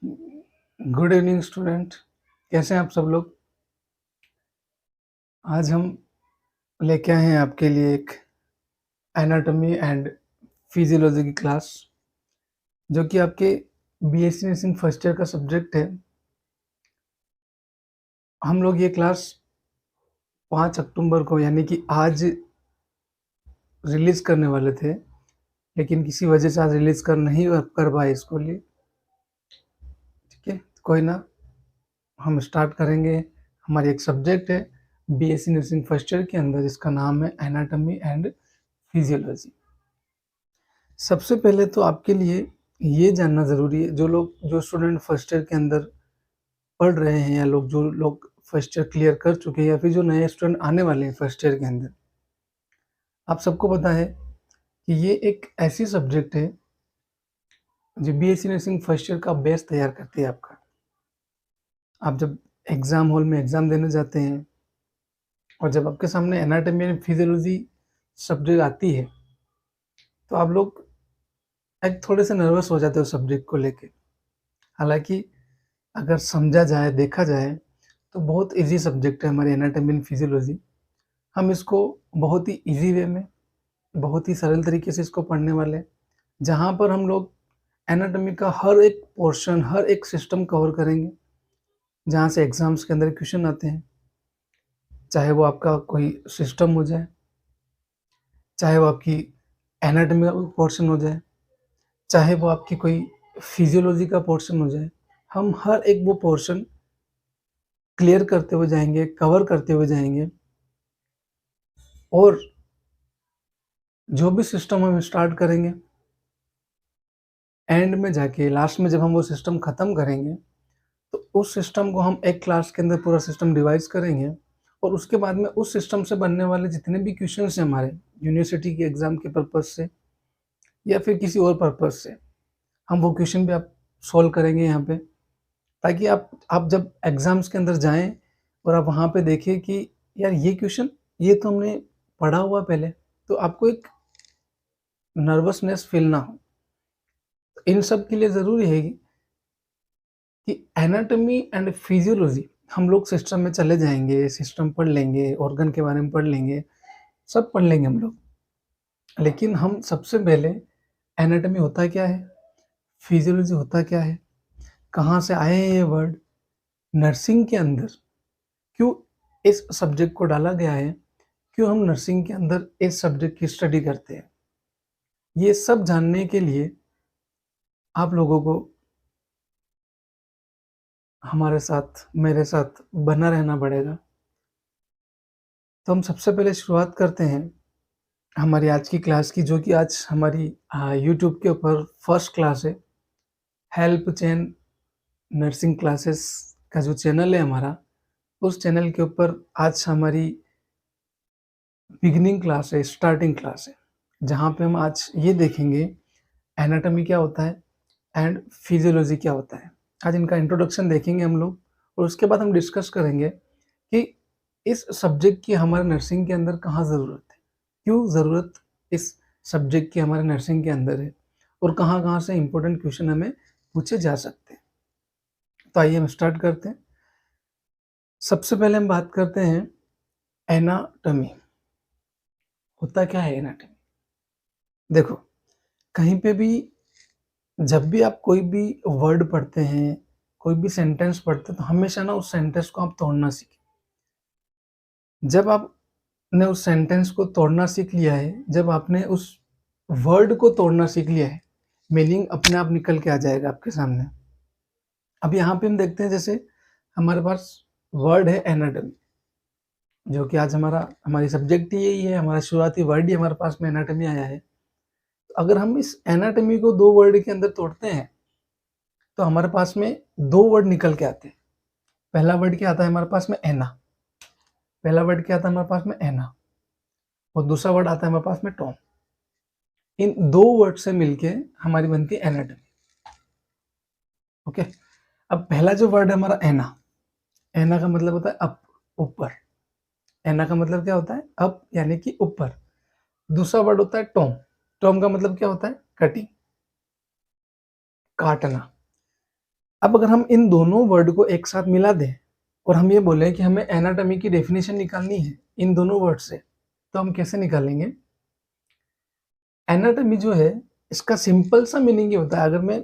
Good evening student. कैसे हैं आप सब लोग? आज हम लेके आए हैं आपके लिए एक एनाटॉमी एंड फिजियोलॉजी की क्लास, जो कि आपके बीएससी नर्सिंग फर्स्ट ईयर का सब्जेक्ट है। हम लोग ये क्लास 5 अक्टूबर को यानी कि आज रिलीज़ करने वाले थे, लेकिन किसी वजह से आज रिलीज़ नहीं कर पाए इसको लिए। ठीक है, कोई ना, हम स्टार्ट करेंगे। हमारी एक सब्जेक्ट है बीएससी नर्सिंग फर्स्ट ईयर के अंदर, जिसका नाम है एनाटॉमी एंड फिजियोलॉजी। सबसे पहले तो आपके लिए ये जानना ज़रूरी है, जो स्टूडेंट फर्स्ट ईयर के अंदर पढ़ रहे हैं, या जो लोग फर्स्ट ईयर क्लियर कर चुके हैं, या फिर जो नए स्टूडेंट आने वाले हैं फर्स्ट ईयर के अंदर, आप सबको पता है कि ये एक ऐसी सब्जेक्ट है जो बीएससी नर्सिंग फर्स्ट ईयर का बेस तैयार करती है आपका। आप जब एग्ज़ाम हॉल में एग्ज़ाम देने जाते हैं और जब आपके सामने एनाटॉमी एंड फिजियोलॉजी सब्जेक्ट आती है, तो आप लोग एक थोड़े से नर्वस हो जाते हो सब्जेक्ट को लेके। हालाँकि अगर समझा जाए, देखा जाए, तो बहुत ईज़ी सब्जेक्ट है हमारी एनाटॉमी एंड फिजियोलॉजी। हम इसको बहुत ही ईज़ी वे में, बहुत ही सरल तरीके से इसको पढ़ने वाले हैं, जहाँ पर हम लोग एनाटॉमी का हर एक पोर्शन, हर एक सिस्टम कवर करेंगे, जहाँ से एग्ज़ाम्स के अंदर क्वेश्चन आते हैं। चाहे वो आपका कोई सिस्टम हो जाए, चाहे वो आपकी एनाटॉमी का पोर्शन हो जाए, चाहे वो आपकी कोई फिजियोलॉजी का पोर्शन हो जाए, हम हर एक वो पोर्शन क्लियर करते हुए जाएँगे, कवर करते हुए जाएँगे, और जो भी सिस्टम हम स्टार्ट करेंगे, एंड में जाके लास्ट में जब हम वो सिस्टम ख़त्म करेंगे, तो उस सिस्टम को हम एक क्लास के अंदर पूरा सिस्टम रिवाइज़ करेंगे, और उसके बाद में उस सिस्टम से बनने वाले जितने भी क्वेश्चन्स हैं हमारे यूनिवर्सिटी के एग्ज़ाम के पर्पज़ से या फिर किसी और पर्पज़ से, हम वो क्वेश्चन भी आप सॉल्व करेंगे यहाँ पे, ताकि आप जब एग्ज़ाम्स के अंदर जाएँ और आप वहाँ पे देखें कि यार ये क्वेश्चन, ये तो हमने पढ़ा हुआ पहले, तो आपको एक नर्वसनेस फ़ील ना हो। इन सब के लिए ज़रूरी है कि एनाटॉमी एंड फिजियोलॉजी हम लोग सिस्टम में चले जाएँगे, सिस्टम पढ़ लेंगे, ऑर्गन के बारे में पढ़ लेंगे, सब पढ़ लेंगे हम लोग। लेकिन हम सबसे पहले एनाटॉमी होता क्या है, फिजियोलॉजी होता क्या है, कहाँ से आए हैं ये वर्ड, नर्सिंग के अंदर क्यों इस सब्जेक्ट को डाला गया है, क्यों हम नर्सिंग के अंदर इस सब्जेक्ट की स्टडी करते हैं, ये सब जानने के लिए आप लोगों को हमारे साथ, मेरे साथ बना रहना पड़ेगा। तो हम सबसे पहले शुरुआत करते हैं हमारी आज की क्लास की, जो कि आज हमारी यूट्यूब के ऊपर फर्स्ट क्लास है। हेल्प चेन नर्सिंग क्लासेस का जो चैनल है हमारा, उस चैनल के ऊपर आज हमारी बिगिनिंग क्लास है, स्टार्टिंग क्लास है, जहाँ पे हम आज ये देखेंगे एनाटॉमी क्या होता है एंड फिजियोलॉजी क्या होता है। आज इनका इंट्रोडक्शन देखेंगे हम लोग, और उसके बाद हम डिस्कस करेंगे कि इस सब्जेक्ट की हमारे नर्सिंग के अंदर कहाँ ज़रूरत है, क्यों ज़रूरत इस सब्जेक्ट की हमारे नर्सिंग के अंदर है, और कहाँ-कहाँ से इम्पोर्टेंट क्वेश्चन हमें पूछे जा सकते हैं। तो आइए हम स्टार्ट करते हैं। सबसे पहले हम बात करते हैं एनाटॉमी। होता क्या है एनाटॉमी? देखो, कहीं पे भी जब भी आप कोई भी वर्ड पढ़ते हैं, कोई भी सेंटेंस पढ़ते हैं, तो हमेशा ना उस सेंटेंस को आप तोड़ना सीखें। जब आपने उस सेंटेंस को तोड़ना सीख लिया है, जब आपने उस वर्ड को तोड़ना सीख लिया है, मीनिंग अपने आप निकल के आ जाएगा आपके सामने। अब यहाँ पे हम देखते हैं, जैसे हमारे पास वर्ड है एनाटॉमी, जो कि आज हमारी सब्जेक्ट ही यही है, हमारा शुरुआती वर्ड ही हमारे पास में एनाटॉमी आया है। तो अगर हम इस एनाटॉमी को 2 वर्ड के अंदर तोड़ते हैं, तो हमारे पास में 2 वर्ड निकल के आते हैं। पहला वर्ड क्या आता है हमारे पास में, एना। पहला वर्ड क्या आता है हमारे पास में, एना, और दूसरा वर्ड आता है हमारे पास में, टॉम। इन 2 वर्ड से मिलके हमारी बनती है एनाटॉमी। ओके, अब पहला जो वर्ड है हमारा एना, एना का मतलब होता है अप, ऊपर। एना का मतलब क्या होता है, अप यानी कि ऊपर। दूसरा वर्ड होता है टॉम। टॉम का मतलब क्या होता है, कटिंग, काटना। अब अगर हम इन दोनों वर्ड को एक साथ मिला दें और हम ये बोले कि हमें एनाटॉमी की डेफिनेशन निकालनी है इन दोनों वर्ड से, तो हम कैसे निकालेंगे? एनाटॉमी जो है इसका सिंपल सा मीनिंग ये होता है, अगर मैं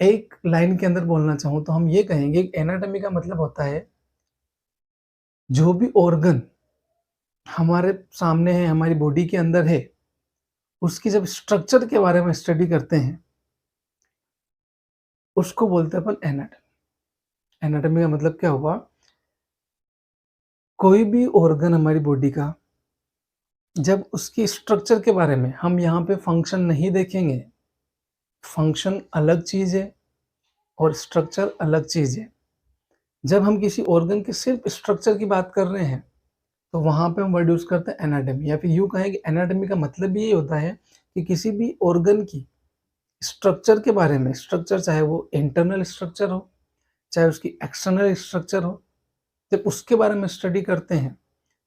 एक लाइन के अंदर बोलना चाहूँ तो हम ये कहेंगे एनाटॉमी का मतलब होता है जो भी ऑर्गन हमारे सामने है, हमारी बॉडी के अंदर है, उसकी जब स्ट्रक्चर के बारे में स्टडी करते हैं उसको बोलते हैं अपन एनाटॉमी। एनाटॉमी का मतलब क्या हुआ? कोई भी ऑर्गन हमारी बॉडी का जब उसकी स्ट्रक्चर के बारे में हम यहाँ पे फंक्शन नहीं देखेंगे, फंक्शन अलग चीज़ है और स्ट्रक्चर अलग चीज़ है। जब हम किसी ऑर्गन के सिर्फ स्ट्रक्चर की बात कर रहे हैं तो वहाँ पे हम वर्ड यूज़ करते हैं एनाटॉमी, या फिर यूँ कहें कि एनाटॉमी का मतलब ये होता है कि किसी भी ऑर्गन की स्ट्रक्चर के बारे में, स्ट्रक्चर चाहे वो इंटरनल स्ट्रक्चर हो, चाहे उसकी एक्सटर्नल स्ट्रक्चर हो, जब उसके बारे में स्टडी करते हैं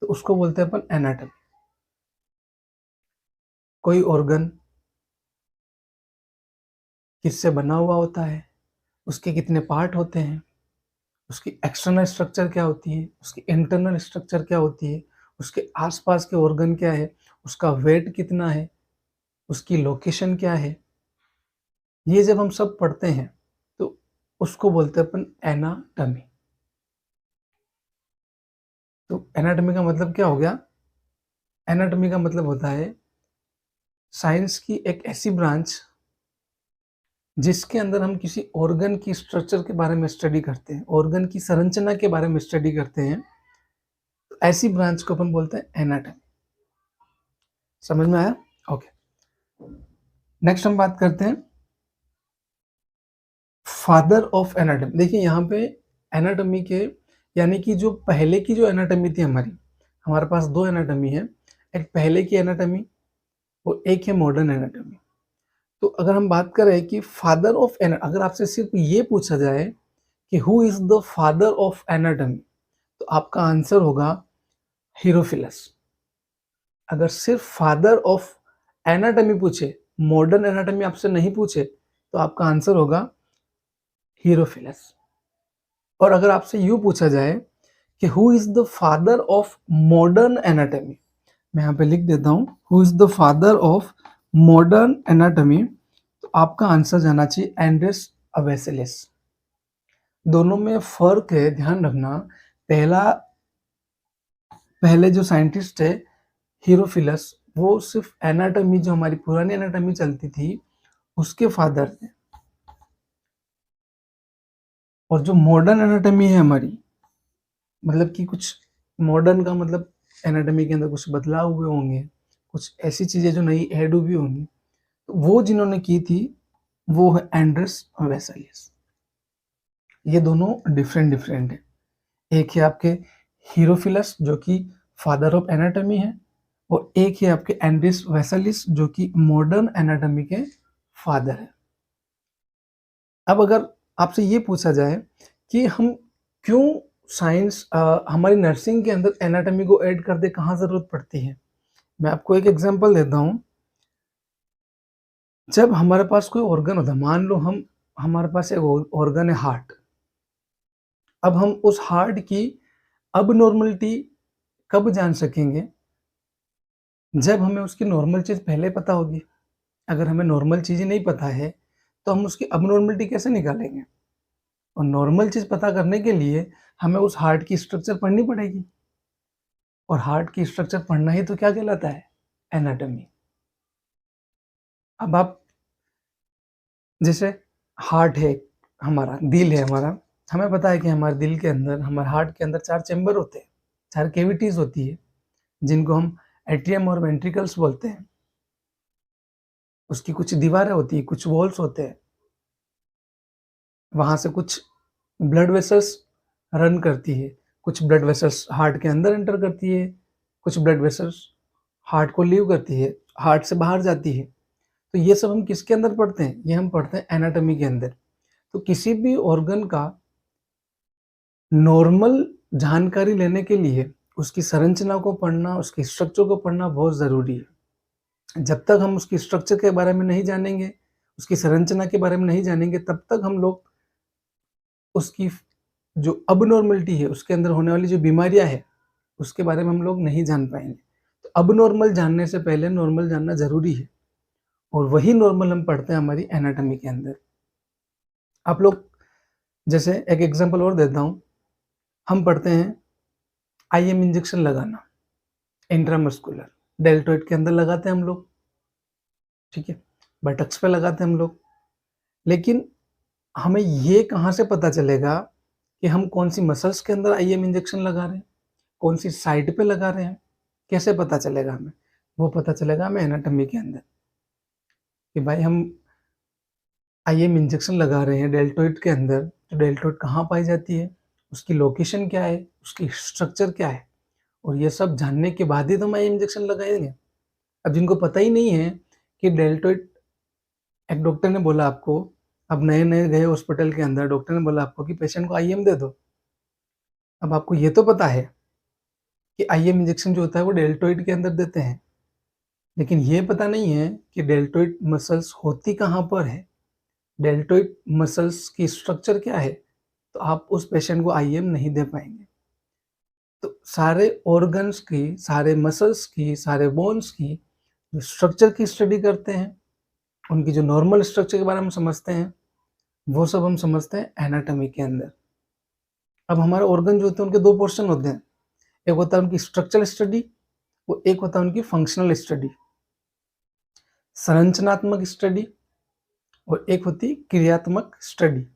तो उसको बोलते हैं अपन एनाटॉमी। कोई ऑर्गन किससे बना हुआ होता है, उसके कितने पार्ट होते हैं, उसकी एक्सटर्नल स्ट्रक्चर क्या होती है, उसकी इंटरनल स्ट्रक्चर क्या होती है, उसके आसपास के ऑर्गन क्या है, उसका वेट कितना है, उसकी लोकेशन क्या है, ये जब हम सब पढ़ते हैं तो उसको बोलते हैं अपन एनाटॉमी। तो एनाटॉमी का मतलब क्या हो गया? एनाटॉमी का मतलब होता है साइंस की एक ऐसी ब्रांच जिसके अंदर हम किसी ऑर्गन की स्ट्रक्चर के बारे में स्टडी करते हैं, ऑर्गन की संरचना के बारे में स्टडी करते हैं, तो ऐसी ब्रांच को अपन बोलते हैं एनाटॉमी। समझ में आया? ओके, नेक्स्ट हम बात करते हैं फादर ऑफ एनाटॉमी। देखिए यहाँ पे एनाटॉमी के यानी कि जो पहले की जो एनाटॉमी थी हमारे पास दो एनाटॉमी है, एक पहले की एनाटॉमी और एक है मॉडर्न एनाटॉमी। तो अगर हम बात करें कि फादर ऑफ अगर आपसे सिर्फ ये पूछा जाए कि who is the father of anatomy, तो आपका आंसर होगा हीरोफिलस। अगर सिर्फ फादर ऑफ एनाटॉमी पूछे, मॉडर्न एनाटॉमी आपसे नहीं पूछे, तो आपका आंसर होगा हीरोफिलस। और अगर आपसे यूं पूछा जाए कि who is the father of modern anatomy, मैं यहाँ पे लिख देता हूँ who is the father of modern anatomy, तो आपका आंसर जाना चाहिए एंड्रेस अवेसेलिस। दोनों में फर्क है, ध्यान रखना। पहले जो साइंटिस्ट है हीरोफिलस, वो सिर्फ एनाटॉमी, जो हमारी पुरानी एनाटॉमी चलती थी उसके फादर थे। और जो मॉडर्न एनाटॉमी है हमारी, मतलब कि कुछ मॉडर्न का मतलब एनाटॉमी के अंदर कुछ बदलाव हुए होंगे, कुछ ऐसी चीज़ें जो नई ऐड हुई होंगी, तो वो जिन्होंने की थी वो है एंड्रेस वेसेलियस। ये दोनों डिफरेंट है। एक है आपके हीरोफिलस जो कि फादर ऑफ एनाटॉमी है, और एक है आपके एंड्रेस वेसेलियस जो कि मॉडर्न एनाटॉमी के फादर है। अब अगर आपसे ये पूछा जाए कि हम क्यों साइंस हमारी नर्सिंग के अंदर एनाटॉमी को ऐड कर दे, कहाँ ज़रूरत पड़ती है, मैं आपको एक एग्जांपल देता हूँ। जब हमारे पास कोई ऑर्गन होता है, मान लो हमारे पास एक ऑर्गन है हार्ट, अब हम उस हार्ट की अब नॉर्मलिटी कब जान सकेंगे? जब हमें उसकी नॉर्मल चीज़ पहले पता होगी। अगर हमें नॉर्मल चीज़ें नहीं पता है तो हम उसकी अबनॉर्मलिटी कैसे निकालेंगे? और नॉर्मल चीज़ पता करने के लिए हमें उस हार्ट की स्ट्रक्चर पढ़नी पड़ेगी, और हार्ट की स्ट्रक्चर पढ़ना ही तो क्या कहलाता है? एनाटॉमी। अब आप जैसे हार्ट है, हमारा दिल है, हमें पता है कि हमारे दिल के अंदर, हमारे हार्ट के अंदर 4 चैम्बर होते हैं, 4 कैविटीज़ होती है, जिनको हम एट्रियम और वेंट्रिकल्स बोलते हैं। उसकी कुछ दीवारें होती हैं, कुछ वॉल्स होते हैं, वहाँ से कुछ ब्लड वेसल्स रन करती है, कुछ ब्लड वेसल्स हार्ट के अंदर एंटर करती है, कुछ ब्लड वेसल्स हार्ट को लीव करती है, हार्ट से बाहर जाती है। तो ये सब हम किसके अंदर पढ़ते हैं? ये हम पढ़ते हैं एनाटॉमी के अंदर। तो किसी भी ऑर्गन का नॉर्मल जानकारी लेने के लिए उसकी संरचना को पढ़ना, उसकी स्ट्रक्चर को पढ़ना बहुत ज़रूरी है। जब तक हम उसकी स्ट्रक्चर के बारे में नहीं जानेंगे, उसकी संरचना के बारे में नहीं जानेंगे, तब तक हम लोग उसकी जो अबनॉर्मलिटी है, उसके अंदर होने वाली जो बीमारियाँ हैं, उसके बारे में हम लोग नहीं जान पाएँगे। तो अबनॉर्मल जानने से पहले नॉर्मल जानना ज़रूरी है और वही नॉर्मल हम पढ़ते हैं हमारी एनाटॉमी के अंदर। आप लोग जैसे एक एग्ज़ाम्पल और देता हूँ, हम पढ़ते हैं आईएम इंजेक्शन लगाना, इंट्रामस्कुलर, डेल्टॉइड के अंदर लगाते हैं हम लोग, ठीक है? बटक्स पे लगाते हैं हम लोग। लेकिन हमें ये कहाँ से पता चलेगा कि हम कौन-सी मसल्स के अंदर आईएम इंजेक्शन लगा रहे हैं, कौन-सी साइट पे लगा रहे हैं, कैसे पता चलेगा हमें? वो पता चलेगा हमें एनाटॉमी के अंदर, कि भाई हम आईएम इंजेक्शन लगा रहे हैं डेल्टॉइड के अंदर, तो डेल्टॉइड कहाँ पाई जाती है, उसकी लोकेशन क्या है, उसकी स्ट्रक्चर क्या है, और ये सब जानने के बाद ही तो हम आईएम इंजेक्शन लगाएँगे। अब जिनको पता ही नहीं है कि डेल्टॉइड, एक डॉक्टर ने बोला आपको, आप नए-नए गए हॉस्पिटल के अंदर, डॉक्टर ने बोला आपको कि पेशेंट को आईएम दे दो। अब आपको ये तो पता है कि आईएम इंजेक्शन जो होता है वो डेल्टॉइड के अंदर देते हैं, लेकिन ये पता नहीं है कि डेल्टॉइड मसल्स होती कहाँ पर है, डेल्टॉइड मसल्स की स्ट्रक्चर क्या है, तो आप उस पेशेंट को आईएम नहीं दे पाएँगे। तो सारे ऑर्गन्स की, सारे मसल्स की, सारे बोन्स की जो स्ट्रक्चर की स्टडी करते हैं, उनकी जो नॉर्मल स्ट्रक्चर के बारे में समझते हैं, वो सब हम समझते हैं एनाटॉमी के अंदर। अब हमारे ऑर्गन जो होते हैं उनके 2 पोर्शन होते हैं। एक होता है उनकी स्ट्रक्चरल स्टडी, वो एक होता है उनकी फंक्शनल स्टडी, संरचनात्मक स्टडी, और एक होती है क्रियात्मक स्टडी।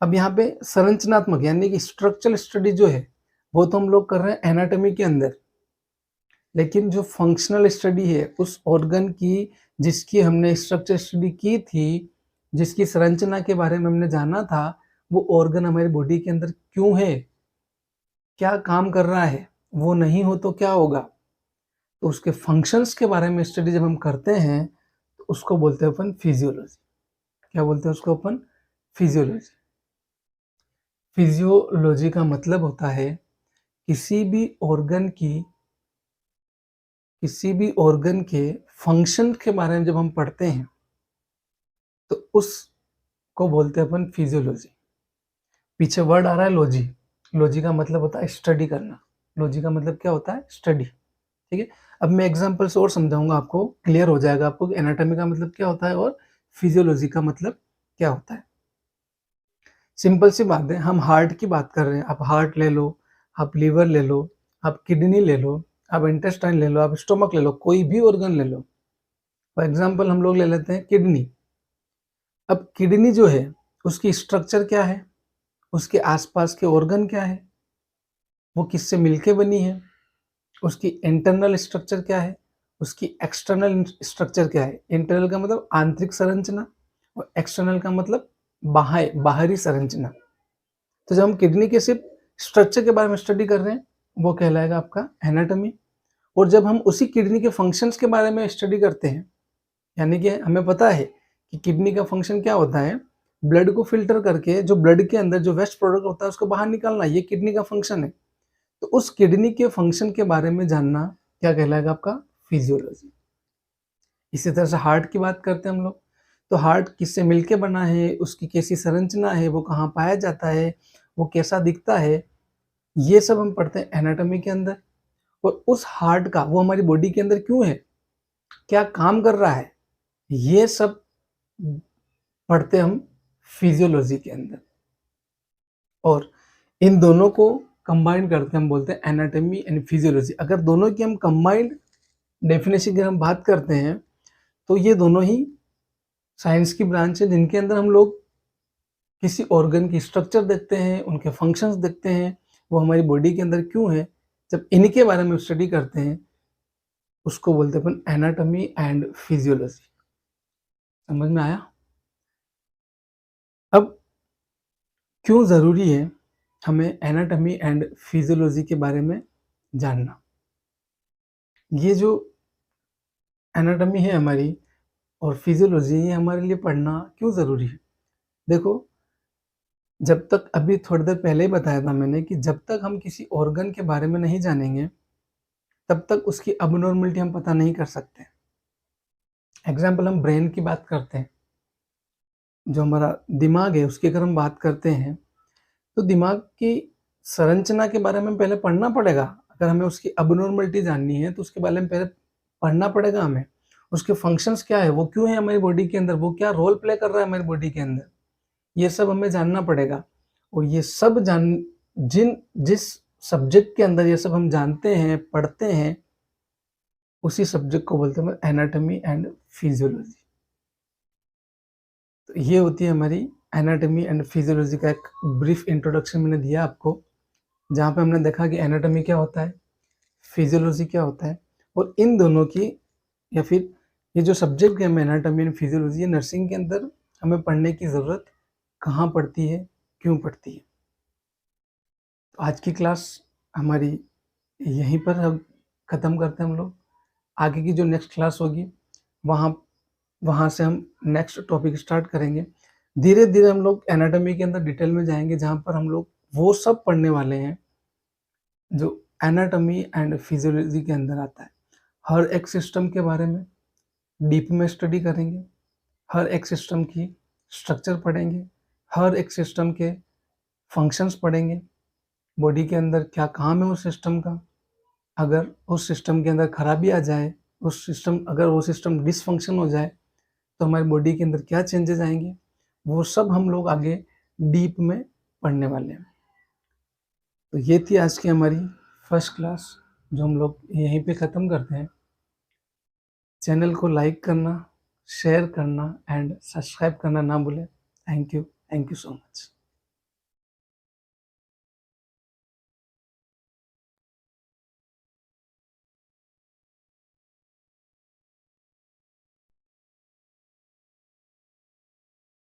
अब यहाँ पे संरचनात्मक यानी कि स्ट्रक्चरल स्टडी जो है, वो तो हम लोग कर रहे हैं एनाटॉमी के अंदर। लेकिन जो फंक्शनल स्टडी है, उस ऑर्गन की जिसकी हमने स्ट्रक्चर स्टडी की थी, जिसकी संरचना के बारे में हमने जाना था, वो ऑर्गन हमारी बॉडी के अंदर क्यों है? क्या काम कर रहा है? वो नहीं हो तो क्या होगा? तो उसके फंक्शंस के बारे में स्टडी जब हम करते हैं, तो उसको बोलते हैं अपन फिजियोलॉजी। क्या बोलते हैं उसको अपन? फिजियोलॉजी। फिजियोलॉजी का मतलब होता है किसी भी ऑर्गन की, किसी भी ऑर्गन के फंक्शन के बारे में जब हम पढ़ते हैं, तो उसको बोलते हैं अपन फिजियोलॉजी। पीछे वर्ड आ रहा है लॉजी। लॉजी का मतलब होता है स्टडी करना। लॉजी का मतलब क्या होता है? स्टडी। ठीक है? अब मैं एग्जांपल से और समझाऊंगा, आपको क्लियर हो जाएगा आपको कि एनाटॉमी का मतलब क्या होता है और फिजियोलॉजी का मतलब क्या होता है। सिंपल सी बात है, हम हार्ट की बात कर रहे हैं, आप हार्ट ले लो, आप लीवर ले लो, आप किडनी ले लो, आप इंटेस्टाइन ले लो, आप स्टोमक ले लो, कोई भी ऑर्गन ले लो। फॉर एग्जाम्पल हम लोग ले लेते हैं किडनी। अब किडनी जो है, उसकी स्ट्रक्चर क्या है, उसके आसपास के ऑर्गन क्या है, वो किससे मिलके बनी है, उसकी इंटरनल स्ट्रक्चर क्या है, उसकी एक्सटर्नल स्ट्रक्चर क्या है। इंटरनल का मतलब आंतरिक संरचना और एक्सटर्नल का मतलब बाहरी संरचना। तो जब हम किडनी के सिर्फ स्ट्रक्चर के बारे में स्टडी कर रहे हैं, वो कहलाएगा आपका एनाटॉमी। और जब हम उसी किडनी के फंक्शंस के बारे में स्टडी करते हैं, यानी कि हमें पता है कि किडनी का फंक्शन क्या होता है, ब्लड को फिल्टर करके जो ब्लड के अंदर जो वेस्ट प्रोडक्ट होता है उसको बाहर निकालना, ये किडनी का फंक्शन है। तो उस किडनी के फंक्शन के बारे में जानना क्या कहलाएगा? आपका फिजियोलॉजी। इसी तरह से हार्ट की बात करते हैं हम लोग, तो हार्ट किससे मिलके बना है, उसकी कैसी संरचना है, वो कहाँ पाया जाता है, वो कैसा दिखता है, ये सब हम पढ़ते हैं एनाटॉमी के अंदर। और उस हार्ट का वो हमारी बॉडी के अंदर क्यों है, क्या काम कर रहा है, ये सब पढ़ते हम फिजियोलॉजी के अंदर। और इन दोनों को कंबाइन करके हम बोलते हैं एनाटॉमी एंड फिजियोलॉजी। अगर दोनों की हम कंबाइंड डेफिनेशन की हम बात करते हैं, तो ये दोनों ही साइंस की ब्रांच है जिनके अंदर हम लोग किसी ऑर्गन की स्ट्रक्चर देखते हैं, उनके फंक्शंस देखते हैं, वो हमारी बॉडी के अंदर क्यों है। जब इनके बारे में स्टडी करते हैं, उसको बोलते हैं अपन एनाटॉमी एंड फिजियोलॉजी। समझ में आया? अब क्यों ज़रूरी है हमें एनाटॉमी एंड फिजियोलॉजी के बारे में जानना? ये जो एनाटॉमी है हमारी और फिजियोलॉजी, ये हमारे लिए पढ़ना क्यों ज़रूरी है? देखो, जब तक, अभी थोड़ी देर पहले ही बताया था मैंने कि जब तक हम किसी ऑर्गन के बारे में नहीं जानेंगे, तब तक उसकी अबनॉर्मलिटी हम पता नहीं कर सकते। एग्जाम्पल, हम ब्रेन की बात करते हैं, जो हमारा दिमाग है उसकी अगर हम बात करते हैं, तो दिमाग की संरचना के बारे में पहले पढ़ना पड़ेगा। अगर हमें उसकी एबनॉर्मलिटी जाननी है तो उसके बारे में पहले पढ़ना पड़ेगा हमें। उसके फंक्शंस क्या है, वो क्यों है हमारी बॉडी के अंदर, वो क्या रोल प्ले कर रहा है हमारी बॉडी के अंदर, ये सब हमें जानना पड़ेगा। और ये सब जिस सब्जेक्ट के अंदर ये सब हम जानते हैं, पढ़ते हैं, उसी सब्जेक्ट को बोलते हैं एनाटॉमी एंड फिजियोलॉजी। तो ये होती है हमारी एनाटॉमी एंड फिजियोलॉजी का एक ब्रीफ इंट्रोडक्शन मैंने दिया आपको, जहाँ पे हमने देखा कि एनाटॉमी क्या होता है, फिजियोलॉजी क्या होता है, और इन दोनों की या फिर ये जो सब्जेक्ट है एनाटॉमी एंड फिजियोलॉजी, ये नर्सिंग के अंदर हमें पढ़ने की ज़रूरत कहाँ पड़ती है, क्यों पड़ती है। तो आज की क्लास हमारी यहीं पर हम ख़त्म करते हैं हम लोग। आगे की जो नेक्स्ट क्लास होगी वहाँ से हम नेक्स्ट टॉपिक स्टार्ट करेंगे। धीरे-धीरे हम लोग एनाटॉमी के अंदर डिटेल में जाएँगे, जहाँ पर हम लोग वो सब पढ़ने वाले हैं जो एनाटॉमी एंड फिजियोलॉजी के अंदर आता है। हर एक सिस्टम के बारे में डीप में स्टडी करेंगे, हर एक सिस्टम की स्ट्रक्चर पढ़ेंगे, हर एक सिस्टम के फंक्शंस पढ़ेंगे, बॉडी के अंदर क्या काम है उस सिस्टम का, अगर उस सिस्टम के अंदर खराबी आ जाए, अगर वो सिस्टम डिसफंक्शन हो जाए, तो हमारी बॉडी के अंदर क्या चेंजेस आएँगे, वो सब हम लोग आगे डीप में पढ़ने वाले हैं। तो ये थी आज की हमारी फर्स्ट क्लास, जो हम लोग यहीं पे ख़त्म करते हैं। चैनल को लाइक करना, शेयर करना एंड सब्सक्राइब करना ना भूलें। Thank you so much.